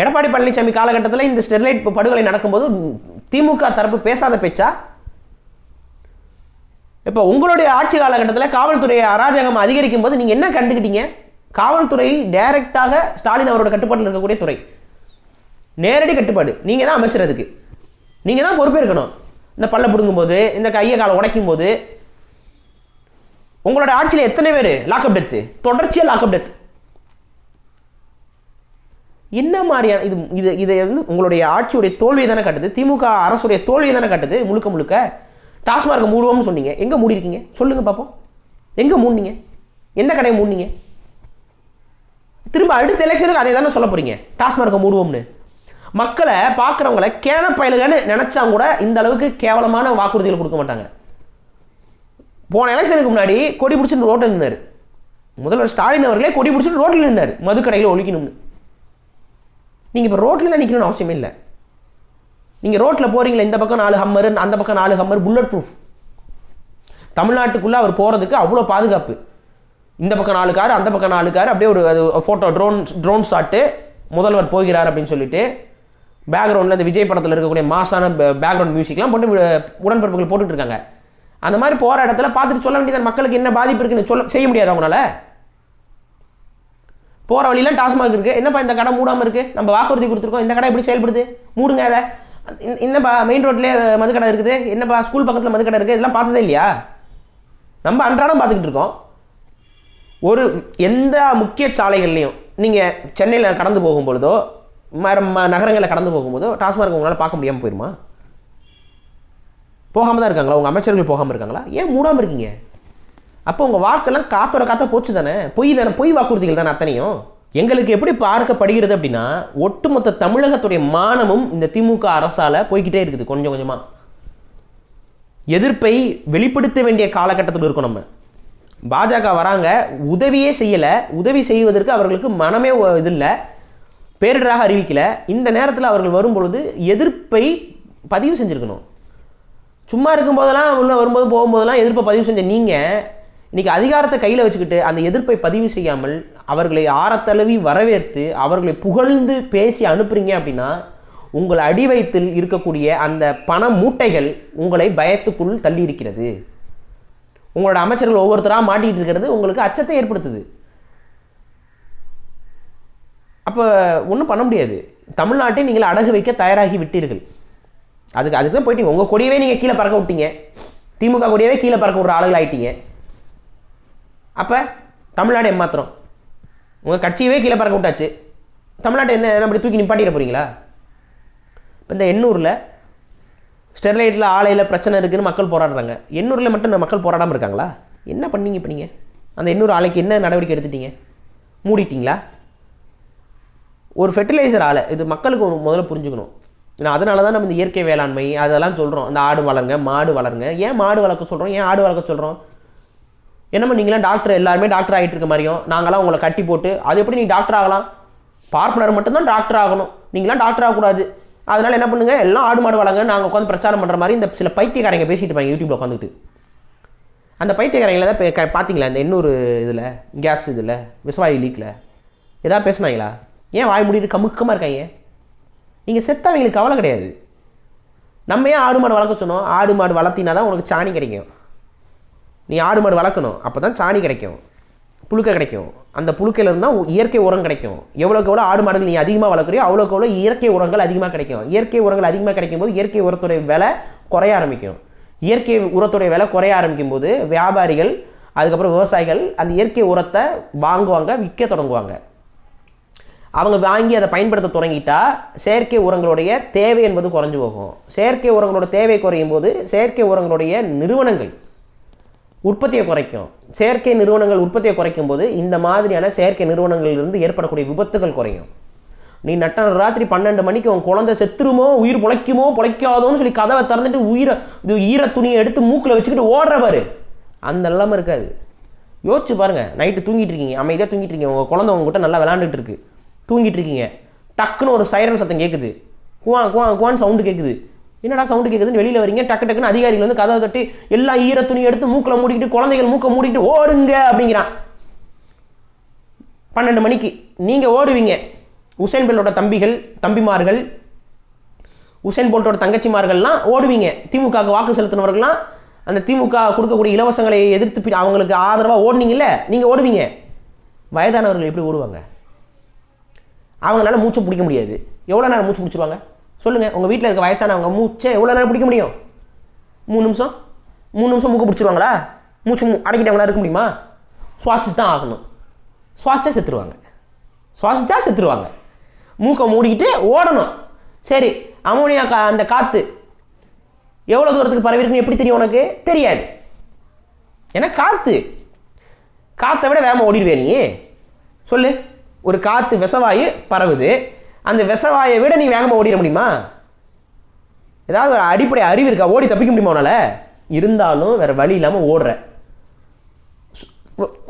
எடப்பாடி பழனிசாமி காலகட்டத்தில் இந்த ஸ்டெர்லைட் படுகொலை நடக்கும்போது திமுக தரப்பு பேசாத பேச்சா? இப்போ உங்களுடைய ஆட்சி காலகட்டத்தில் காவல்துறை அராஜகம் அதிகரிக்கும் போது நீங்கள் என்ன கண்டுக்கிட்டீங்க? காவல்துறை டைரக்டாக ஸ்டாலின் அவரோட கட்டுப்பாட்டில் இருக்கக்கூடிய துறை, நேரடி கட்டுப்பாடு. நீங்கள் தான் அமைச்சர், அதுக்கு நீங்கள் தான் பொறுப்பேற்கணும். இந்த பல்ல பிடுங்கும் போது, இந்த கையை காலை உடைக்கும் போது உங்களோட ஆட்சியில் எத்தனை பேர் லாக்அப் டெத்து? தொடர்ச்சியாக லாக்அப் டெத். என்ன மாதிரியான இது இது இதை வந்து உங்களுடைய ஆட்சியுடைய தோல்வியை தானே காட்டுது, திமுக அரசுடைய தோல்வியை தானே காட்டுது. முழுக்க முழுக்க டாஸ்மார்க்கை மூடுவோம்னு சொன்னீங்க, எங்கே மூடிருக்கீங்க சொல்லுங்கள் பார்ப்போம். எங்கே மூடினீங்க? எந்த கடையை மூடினீங்க? திரும்ப அடுத்த எலெக்ஷனுக்கு அதே தானே சொல்ல போகிறீங்க, டாஸ்மார்க்கை மூடுவோம்னு. மக்களை பார்க்குறவங்களை கேனப்பயலுகன்னு நினச்சா கூட இந்த அளவுக்கு கேவலமான வாக்குறுதிகள் கொடுக்க மாட்டாங்க. போன எலெக்ஷனுக்கு முன்னாடி கொடி பிடிச்சிட்டு ரோட்டில் நின்னார் முதல்வர் ஸ்டாலின் அவர்களே. கொடி பிடிச்சிட்டு ரோட்டில் நின்னார், மதுக்கடையில் ஒழிக்கணும்னு. நீங்கள் இப்போ ரோட்டில் நிற்கணும்னு அவசியமே இல்லை. நீங்கள் ரோட்டில் போகிறீங்களா, இந்த பக்கம் 4 ஹம்மர், அந்த பக்கம் 4 ஹம்மர், புல்லட் ப்ரூஃப். தமிழ்நாட்டுக்குள்ளே அவர் போகிறதுக்கு அவ்வளோ பாதுகாப்பு. இந்த பக்கம் 4 கார், அந்த பக்கம் 4 கார், அப்படியே ஒரு ஃபோட்டோ ட்ரோன் ஷாட்டு, முதல்வர் போகிறார் அப்படின்னு சொல்லிட்டு பேக்ரவுண்டில் இந்த விஜய் படத்தில் இருக்கக்கூடிய மாசான பேக்ரவுண்ட் மியூசிக்லாம் போட்டு உடன்பிறப்புகள் போட்டுட்டு இருக்காங்க. அந்த மாதிரி போகிற இடத்துல பார்த்துட்டு சொல்ல வேண்டியது மக்களுக்கு என்ன பாதிப்பு இருக்குன்னு செய்ய முடியாது அவங்களால. போகிற வழியெல்லாம் டாஸ்மாக் இருக்குது, என்னப்பா இந்த கடை மூடாமல் இருக்குது, நம்ம வாக்குறுதி கொடுத்துருக்கோம், இந்த கடை எப்படி செயல்படுது, மூடுங்க அதை. என்னப்பா மெயின் ரோட்லேயே மதுக்கடை இருக்குது, என்னப்பா ஸ்கூல் பக்கத்தில் மதுக்கடை இருக்குது, இதெல்லாம் பார்த்ததே இல்லையா? நம்ம அன்றாடம் பார்த்துக்கிட்டு இருக்கோம். ஒரு எந்த முக்கிய சாலைகள்லையும் நீங்கள் சென்னையில் கடந்து போகும்பொழுதோ நகரங்களில் கடந்து போகும்போதோ டாஸ்மார்க் உங்களால் பார்க்க முடியாமல் போயிடுமா? போகாமல் தான் இருக்காங்களா? உங்கள் அமைச்சர்கள் போகாமல் இருக்காங்களா? ஏன் மூடாமல் இருக்கீங்க? அப்போ உங்கள் வாக்கெல்லாம் காத்தோட காத்த போச்சு தானே, பொய் தானே, பொய் வாக்குறுதிகள் தானே அத்தனையும். எங்களுக்கு எப்படி பார்க்கப்படுகிறது அப்படின்னா, ஒட்டுமொத்த தமிழகத்துடைய மானமும் இந்த திமுக அரசால் போய்கிட்டே இருக்குது. கொஞ்சம் கொஞ்சமாக எதிர்ப்பை வெளிப்படுத்த வேண்டிய காலகட்டத்தில் இருக்கும். நம்ம பாஜக வராங்க, உதவியே செய்யலை, உதவி செய்வதற்கு அவர்களுக்கு மனமே இது இல்லை, பேரிடராக அறிவிக்கலை. இந்த நேரத்தில் அவர்கள் வரும்பொழுது எதிர்ப்பை பதிவு செஞ்சுருக்கணும். சும்மா இருக்கும்போதெல்லாம் உள்ள வரும்போது போகும்போதெல்லாம் எதிர்ப்பை பதிவு செஞ்ச நீங்கள் இன்றைக்கி அதிகாரத்தை கையில் வச்சுக்கிட்டு அந்த எதிர்ப்பை பதிவு செய்யாமல் அவர்களை ஆரத்தழுவி வரவேற்று அவர்களை புகழ்ந்து பேசி அனுப்புறீங்க அப்படின்னா உங்கள் அடி வயிற்றில் இருக்கக்கூடிய அந்த பண மூட்டைகள் உங்களை பயத்துக்குள் தள்ளி இருக்கிறது. உங்களோட அமைச்சர்கள் ஒவ்வொருத்தராக மாட்டிகிட்டு இருக்கிறது உங்களுக்கு அச்சத்தை ஏற்படுத்துது. அப்போ ஒன்றும் பண்ண முடியாது. தமிழ்நாட்டை நீங்கள் அடகு வைக்க தயாராகி விட்டீர்கள். அதுக்கு தான் போயிட்டீங்க. உங்கள் கொடியவே நீங்கள் கீழே பறக்க விட்டீங்க, திமுக கொடியவே கீழே பறக்க விட்ற ஆளுகள் ஆகிட்டீங்க. அப்போ தமிழ்நாடு ஏமாத்திரம், உங்கள் கட்சியவே கீழே பறக்க விட்டாச்சு, தமிழ்நாட்டை என்ன அப்படி தூக்கி நிப்பாட்டிட போகிறீங்களா? இப்போ இந்த எண்ணூரில் ஸ்டெர்லைட்டில் ஆலையில் பிரச்சனை இருக்குதுன்னு மக்கள் போராடுறாங்க. எண்ணூரில் மட்டும் மக்கள் போராடாமல் இருக்காங்களா? என்ன பண்ணீங்க இப்போ நீங்கள்? அந்த எண்ணூர் ஆலைக்கு என்ன நடவடிக்கை எடுத்துட்டீங்க? மூடிட்டீங்களா? ஒரு ஃபெர்டிலைசர் ஆலை, இது மக்களுக்கு முதல்ல புரிஞ்சுக்கணும். ஏன்னா அதனால தான் நம்ம இந்த இயற்கை வேளாண்மை அதெல்லாம் சொல்கிறோம். இந்த ஆடு வளருங்க, மாடு வளருங்க. ஏன் மாடு வளர்க்க சொல்கிறோம், ஏன் ஆடு வளர்க்க சொல்கிறோம்? என்னம்மா நீங்களாம் டாக்டர், எல்லாருமே டாக்டர் ஆகிட்டு இருக்க மாதிரியும் நாங்களாம் உங்களை கட்டி போட்டு அது எப்படி நீங்கள் டாக்டர் ஆகலாம்? பார்ப்பனர் மட்டும்தான் டாக்டர் ஆகணும், நீங்களாம் டாக்டர் ஆகக்கூடாது. அதனால் என்ன பண்ணுங்கள், எல்லாம் ஆடு மாடு வளங்க நாங்கள் உட்காந்து பிரச்சாரம் பண்ணுற மாதிரி இந்த சில பைத்தியக்காரங்க பேசிட்டு இருப்பாங்க யூடியூப்பில் உட்காந்துட்டு. அந்த பைத்தியக்காரங்களை தான் பார்த்தீங்களா இந்த இன்னொரு இதில் கேஸ் இதில் விவசாயி லீக்கில் எதாவது பேசுனாங்களா? ஏன் வாய் மூடிட்டு கமுக்கமாக இருக்காங்க? நீங்கள் செத்தா அவங்களுக்கு கவலை கிடையாது. நம்ம ஏன் ஆடு மாடு வளர்க்க சொன்னோம்? ஆடு மாடு வளர்த்தினா தான் உனக்கு சாணி கிடைக்கும். நீ ஆடு மாடு வளர்க்கணும், அப்போ தான் சாணி கிடைக்கும், புழுக்கை கிடைக்கும். அந்த புழுக்கையிலேருந்து தான் இயற்கை உரம் கிடைக்கும். எவ்வளோக்கு எவ்வளோ ஆடு மாடுகள் நீ அதிகமாக வளர்க்குறியோ அவ்வளோக்கு எவ்வளோ இயற்கை உரங்கள் அதிகமாக கிடைக்கும். இயற்கை உரங்கள் அதிகமாக கிடைக்கும் போது இயற்கை உரத்துடைய விலை குறைய ஆரம்பிக்கும். இயற்கை உரத்துடைய விலை குறைய ஆரம்பிக்கும் போது வியாபாரிகள் அதுக்கப்புறம் விவசாயிகள் அந்த இயற்கை உரத்தை வாங்குவாங்க, விற்க தொடங்குவாங்க. அவங்க வாங்கி அதை பயன்படுத்த தொடங்கிட்டா செயற்கை உரங்களுடைய தேவை என்பது குறைஞ்சு போகும். செயற்கை உரங்களோட தேவை குறையும் போது செயற்கை உரங்களுடைய நிறுவனங்கள் உற்பத்தியை குறைக்கும். செயற்கை நிறுவனங்கள் உற்பத்தியை குறைக்கும் போது இந்த மாதிரியான செயற்கை நிறுவனங்களிலிருந்து ஏற்படக்கூடிய விபத்துகள் குறையும். நீ நட்ட ராத்திரி 12 மணிக்கு உன் குழந்தை செத்துருமோ, உயிர் பொழைக்குமோ பொழைக்காதோன்னு சொல்லி கதவை திறந்துட்டு இது ஈர துணியை எடுத்து மூக்கில் வச்சுக்கிட்டு ஓடுற பாரு, அந்த நிலைமை இருக்காது. யோசிச்சு பாருங்கள். நைட்டு தூங்கிட்டு இருக்கீங்க, அமைதியாக தூங்கிட்டு இருக்கீங்க, உங்கள் குழந்தை உங்ககிட்ட நல்லா விளாண்டுட்டு இருக்கு, தூங்கிட்டு இருக்கீங்க. டக்குன்னு ஒரு சைரன் சத்தம் கேட்குது, குவான்னு சவுண்டு கேட்குது. என்னடா சவுண்டு கேட்குதுன்னு வெளியில் வரீங்க. டக்குன்னு அதிகாரிகள் வந்து கதவை தட்டி எல்லாம் ஈர துணி எடுத்து மூக்கில் மூடிக்கிட்டு குழந்தைகள் மூக்கை மூடிக்கிட்டு ஓடுங்க அப்படிங்கிறான். 12 மணிக்கு நீங்கள் ஓடுவீங்க. உசேன் போல்ட்டோட தம்பிமார்கள், உசேன் போல்ட்டோட தங்கச்சிமார்கள்லாம் ஓடுவீங்க. திமுகவுக்கு வாக்கு செலுத்தினவர்கள்லாம் அந்த திமுக கொடுக்கக்கூடிய இலவசங்களை எதிர்த்து அவங்களுக்கு ஆதரவாக ஓடுனீங்கல்ல, நீங்கள் ஓடுவீங்க. வயதானவர்கள் எப்படி ஓடுவாங்க? அவங்களால மூச்சு பிடிக்க முடியாது. எவ்வளோ நேரம் மூச்சு பிடிச்சிருவாங்க சொல்லுங்கள்? உங்கள் வீட்டில் இருக்க வயசானவங்க மூச்சை எவ்வளோ நேரம் பிடிக்க முடியும்? 3 நிமிஷம் மூக்கு பிடிச்சிருவாங்களா? மூச்சு அடைக்கிட்டவங்களா இருக்க முடியுமா? சுவாசிச்சு தான் ஆகணும். சுவாசிச்சா செத்துருவாங்க. மூக்கை மூடிக்கிட்டு ஓடணும். சரி, அமோனியா அந்த காற்று எவ்வளோ தூரத்துக்கு பரவி இருக்குன்னு எப்படி தெரியும் உனக்கு? தெரியாது. ஏன்னா காற்றை விட வேகமாக ஓடிடுவே நீ. சொல்லு, ஒரு காற்று விஷவாயு பரவுது, அந்த விஷவாயை விட நீ வேகமாக ஓடிட முடியுமா? ஏதாவது ஒரு அடிப்படை அறிவு இருக்கா? ஓடி தப்பிக்க முடியுமா உன்னால்? இருந்தாலும் வேறு வழி இல்லாமல் ஓடுற.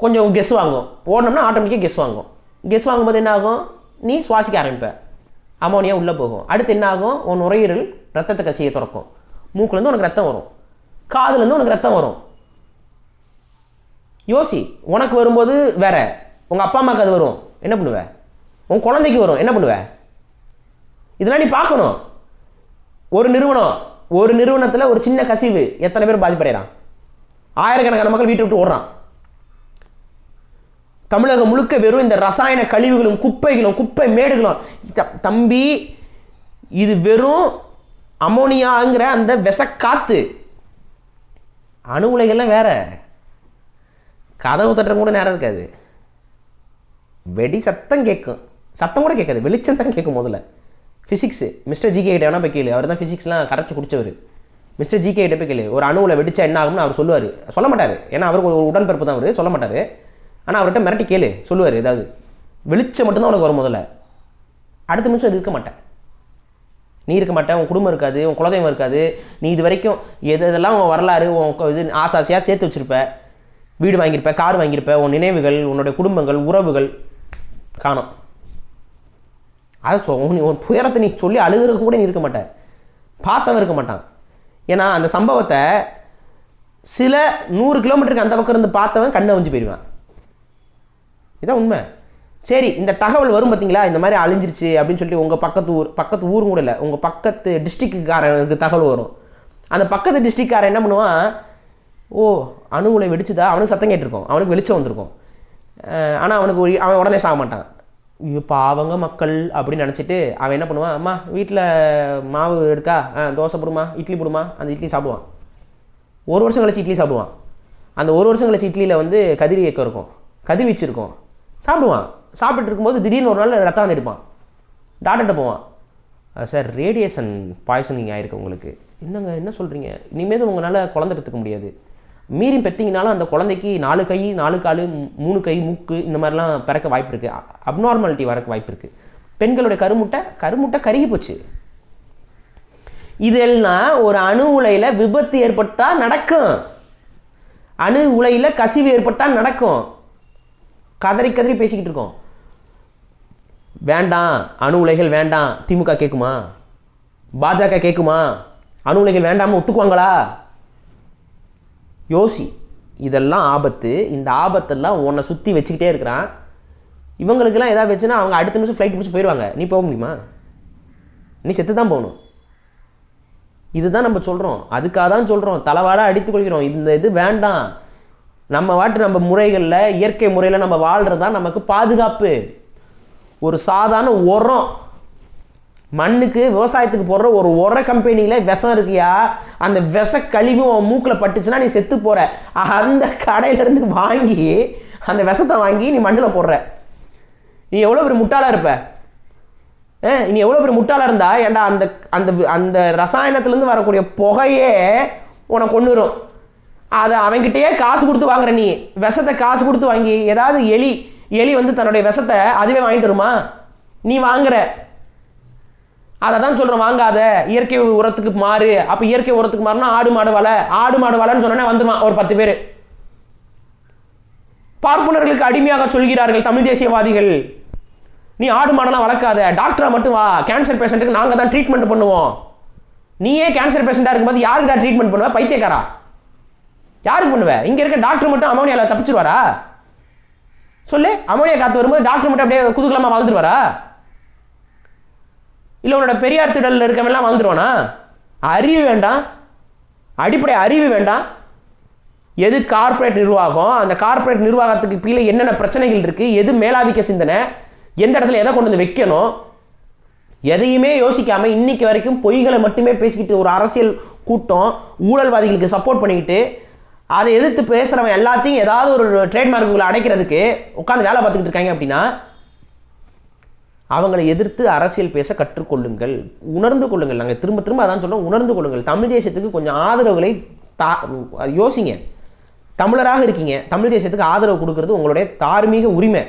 கொஞ்சம் கெஸ் வாங்கும். ஓடணும்னா ஆட்டோமேட்டிக்காக கெஸ் வாங்கும். கெஸ் வாங்கும்போது என்ன ஆகும்? நீ சுவாசிக்க ஆரம்பிப்ப, அமோனியா உள்ளே போகும். அடுத்து என்ன ஆகும்? உன் நுரையீரல் ரத்தத்தை கசியை திறக்கும். மூக்குலேருந்து உனக்கு ரத்தம் வரும், காதுலேருந்து உனக்கு ரத்தம் வரும். யோசி, உனக்கு வரும்போது வேற, உங்கள் அப்பா அம்மாவுக்கு அது வரும், என்ன பண்ணுவ? உன் குழந்தைக்கு வரும், என்ன பண்ணுவ? இதெல்லாம் நீ பார்க்கணும். ஒரு நிறுவனத்தில் ஒரு சின்ன கசிவு எத்தனை பேர் பாதிப்படைகிறான்? ஆயிரக்கணக்கான மக்கள் வீட்டை விட்டு ஓடுறான். தமிழகம் முழுக்க வெறும் இந்த ரசாயன கழிவுகளும் குப்பை மேடுகளும். தம்பி, இது வெறும் அமோனியாங்கிற அந்த விஷக்காத்து. அணு உலைகள்லாம் வேற. கதவு தட்டுற கூட நேரம் இருக்காது. வெடி சத்தம் கேட்கும், சத்தம் கூட கேட்காது, வெளிச்சம் தான் கேட்கும். முதல்ல ஃபிசிக்ஸு மிஸ்டர் ஜிகே கிட்ட வேணா போய் கேளு, அவர் தான் ஃபிசிக்ஸ்லாம் கரைச்சி குடிச்சவர். மிஸ்டர் ஜிகே கிட்ட போய் கேளு, ஒரு அணுவில் வெடிச்சா என்ன ஆகும்னு அவர் சொல்லுவார். சொல்ல மாட்டார், ஏன்னா அவருக்கு ஒரு உடன்பிறப்பு தான், அவர் சொல்ல மாட்டார். ஆனால் அவர்கிட்ட மிரட்டி கேளு, சொல்லுவார். ஏதாவது வெளிச்சம் மட்டும்தான் உனக்கு வரும். முதல்ல அடுத்த நிமிஷம் இருக்க மாட்டேன், நீ இருக்க மாட்டேன், உன் குடும்பம் இருக்காது, உன் குலதெய்வம் இருக்காது. நீ இது வரைக்கும் எதெல்லாம் உன் வரலாறு, உன் இது ஆசாசியாக சேர்த்து வச்சுருப்ப, வீடு வாங்கியிருப்ப, கார் வாங்கியிருப்ப, உன் நினைவுகள், உன்னுடைய குடும்பங்கள், உறவுகள் காணும். அது உன் துயரத்தை நீ சொல்லி அழுகிறதுக்கு கூட நீ இருக்க மாட்டேன், பார்த்தவன் இருக்க மாட்டான். ஏன்னா அந்த சம்பவத்தை சில 100 கிலோமீட்டருக்கு அந்த பக்கம் இருந்து பார்த்தவன் கண்ணை வஞ்சு போயிடுவான். இதான் உண்மை. சரி, இந்த தகவல் வரும் பார்த்தீங்களா, இந்த மாதிரி அழிஞ்சிருச்சு அப்படின்னு சொல்லிட்டு உங்கள் பக்கத்து ஊரும் கூட இல்லை, உங்கள் பக்கத்து டிஸ்ட்ரிக்டுக்காரனுக்கு தகவல் வரும். அந்த பக்கத்து டிஸ்ட்ரிக்ட்காரன் என்ன பண்ணுவான்? ஓ, அணு உலை வெடிச்சுதா, அவனுக்கு சத்தம் கேட்டிருக்கோம், அவனுக்கு வெளிச்சம் வந்திருக்கும். ஆனால் அவன் உடனே சாக மாட்டான். இப்போ அவங்க மக்கள் அப்படின்னு நினச்சிட்டு அவன் என்ன பண்ணுவான்? அம்மா வீட்டில் மாவு எடுக்கா, தோசை போடுமா, இட்லி போடுமா, அந்த இட்லி சாப்பிடுவான். 1 வருஷம் கழிச்சு இட்லி சாப்பிடுவான். அந்த 1 வருஷம் கழிச்சு இட்லியில் வந்து கதிரியக்கம் இருக்கும், கதிர்வீச்சு இருக்கும், சாப்பிடுவான். சாப்பிட்டு இருக்கும்போது திடீர்னு ஒரு நாள் ரத்தம் எடுப்பான், டாக்டர்கிட்ட போவான். சார், ரேடியேஷன் பாய்சனிங் ஆகிருக்கு உங்களுக்கு. என்னங்க, என்ன சொல்கிறீங்க? இனிமேல் உங்களால் குழந்தை பெற்றுக்க முடியாது, மீறி பெற்றிங்கனாலும் அந்த குழந்தைக்கு 4 கை 4 கால் 3 கை மூக்கு இந்த மாதிரிலாம் பிறக்க வாய்ப்பு இருக்குது, அப்நார்மாலிட்டி வரக்கு வாய்ப்பு இருக்குது. பெண்களுடைய கருமுட்டை கருகி போச்சு. இதெல்லாம் ஒரு அணு உலையில் விபத்து ஏற்பட்டால் நடக்கும், அணு உலையில் கசிவு ஏற்பட்டால் நடக்கும். கதறி பேசிக்கிட்டு இருக்கோம். வேண்டாம், அணு உலைகள் வேண்டாம், திமுக கேட்குமா? பாஜக கேட்குமா? அணு உலைகள் வேண்டாமல் ஒத்துக்குவாங்களா? யோசி. இதெல்லாம் ஆபத்து. இந்த ஆபத்தெல்லாம் உன்னை சுற்றி வச்சுக்கிட்டே இருக்கிறான். இவங்களுக்கெல்லாம் எதாவது வச்சுன்னா அவங்க அடுத்த நிமிஷம் ஃப்ளைட் பிடிச்சி போயிடுவாங்க. நீ போக முடியுமா? நீ செத்து தான் போகணும். இதுதான் நம்ம சொல்கிறோம். அதுக்காக தான் சொல்கிறோம், தலைவாடாக அடித்து கொள்கிறோம். இந்த இது வேண்டாம். நம்ம நம்ம முறைகளில், இயற்கை முறையில் நம்ம வாழ்கிறது தான் நமக்கு பாதுகாப்பு. ஒரு சாதாரண உரம், மண்ணுக்கு விவசாயத்துக்கு போடுற ஒரு உர கம்பெனியில் விஷம் இருக்கியா, அந்த விஷ கழிவு உன் மூக்கில் பட்டுச்சுன்னா நீ செத்து போகிற. அந்த கடையிலேருந்து வாங்கி அந்த விஷத்தை வாங்கி நீ மண்ணில் போடுற. நீ எவ்வளோ பெரிய முட்டாளாக இருப்ப? நீ எவ்வளோ பெரிய முட்டாளாக இருந்தா ஏன்டா அந்த அந்த அந்த ரசாயனத்துலேருந்து வரக்கூடிய புகையே உனக்கு கொண்டுரும். அதை அவன்கிட்டயே காசு கொடுத்து வாங்குற. நீ விஷத்தை காசு கொடுத்து வாங்கி, ஏதாவது எலி வந்து தன்னுடைய விஷத்தை அதுவே வாங்கிட்டு வருமா? நீ வாங்குற. அதை தான் சொல்கிறேன், வாங்காத, இயற்கை உரத்துக்கு மாறு. அப்போ இயற்கை உரத்துக்கு மாறுனா ஆடு மாடு வலைன்னு சொன்னோன்னே வந்துடுவான் ஒரு 10 பேர். பார்ப்பனர்களுக்கு அடிமையாக சொல்கிறார்கள் தமிழ் தேசியவாதிகள். நீ ஆடு மாடெல்லாம் வளர்க்காத, டாக்டரா மட்டும் வா, கேன்சர் பேஷண்ட்டுக்கு நாங்கள் தான் ட்ரீட்மெண்ட் பண்ணுவோம். நீயே கேன்சர் பேஷண்டாக இருக்கும்போது யாருக்குடா ட்ரீட்மெண்ட் பண்ணுவ? பைத்தியக்காரா, யாருக்கு பண்ணுவ? இங்கே இருக்க டாக்டர் மட்டும் அமோனியாவில் தப்பிச்சிருவாரா? சொல்லு. அமோனியா காற்று வரும்போது டாக்டர் மட்டும் அப்படியே குதுகலமாக வாழ்ந்துருவாரா? இல்லை உன்னோட பெரியார் திடலில் இருக்கவெல்லாம் வாழ்ந்துருவானா? அறிவு வேண்டாம், அடிப்படை அறிவு வேண்டாம். எது கார்ப்பரேட் நிர்வாகம், அந்த கார்ப்பரேட் நிர்வாகத்துக்கு கீழே என்னென்ன பிரச்சனைகள் இருக்குது, எது மேலாதிக்க சிந்தனை, எந்த இடத்துல எதை கொண்டு வந்து வைக்கணும், எதையுமே யோசிக்காமல் இன்னைக்கு வரைக்கும் பொய்களை மட்டுமே பேசிக்கிட்டு ஒரு அரசியல் கூட்டம் ஊழல்வாதிகளுக்கு சப்போர்ட் பண்ணிக்கிட்டு அதை எதிர்த்து பேசுகிறவன் எல்லாத்தையும் ஏதாவது ஒரு ட்ரேட்மார்க்குகளை அடைக்கிறதுக்கு உட்காந்து வேலை பார்த்துக்கிட்டு இருக்காங்க. அப்படின்னா அவங்களை எதிர்த்து அரசியல் பேச கற்றுக்கொள்ளுங்கள், உணர்ந்து கொள்ளுங்கள். நாங்கள் திரும்ப திரும்ப அதான் சொல்கிறோம், உணர்ந்து கொள்ளுங்கள். தமிழ் தேசியத்துக்கு கொஞ்சம் ஆதரவுகளை யோசிங்க. தமிழராக இருக்கீங்க, தமிழ் தேசியத்துக்கு ஆதரவு கொடுக்கறது உங்களுடைய தார்மீக உரிமை.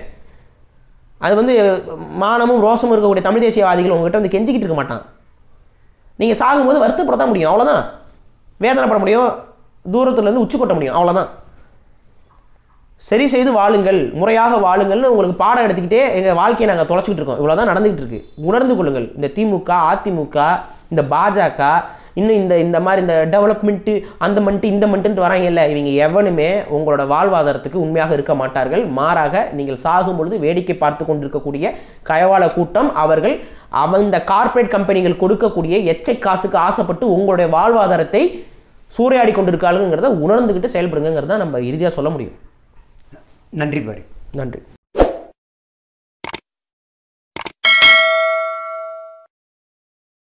அது வந்து மானமும் ரோசமும் இருக்கக்கூடிய தமிழ் தேசியவாதிகள் உங்கள்கிட்ட வந்து கெஞ்சிக்கிட்டு இருக்க மாட்டான். நீங்கள் சாகும்போது வருத்தப்பட தான் முடியும், அவ்வளோதான். வேதனைப்பட முடியும், தூரத்துலேருந்து உச்சி கொட்ட முடியும், அவ்வளோதான். சரி செய்து வாழுங்கள், முறையாக வாழுங்கள்னு உங்களுக்கு பாடம் எடுத்துக்கிட்டே எங்கள் வாழ்க்கையை நாங்கள் தொலைச்சிக்கிட்டு இருக்கோம். இவ்வளோ தான் நடந்துகிட்டு இருக்கு. உணர்ந்து கொள்ளுங்கள். இந்த திமுக, அதிமுக, இந்த பாஜக, இன்னும் இந்த மாதிரி இந்த டெவலப்மெண்ட்டு, அந்த மண்ட்டு இந்த மண்ட்டுன்ட்டு வராங்க இல்லை, இவங்க எவனுமே உங்களோட வாழ்வாதாரத்துக்கு உண்மையாக இருக்க மாட்டார்கள். மாறாக நீங்கள் சாகும் பொழுது வேடிக்கை பார்த்து கொண்டிருக்கக்கூடிய கயவாள கூட்டம் அவர்கள் இந்த கார்ப்பரேட் கம்பெனிகள் கொடுக்கக்கூடிய எச்சை காசுக்கு ஆசைப்பட்டு உங்களுடைய வாழ்வாதாரத்தை சூறையாடி கொண்டிருக்காளுங்கிறத உணர்ந்துக்கிட்டு செயல்படுங்கிறத நம்ம இறுதியாக சொல்ல முடியும். நன்றி பாரி. நன்றி.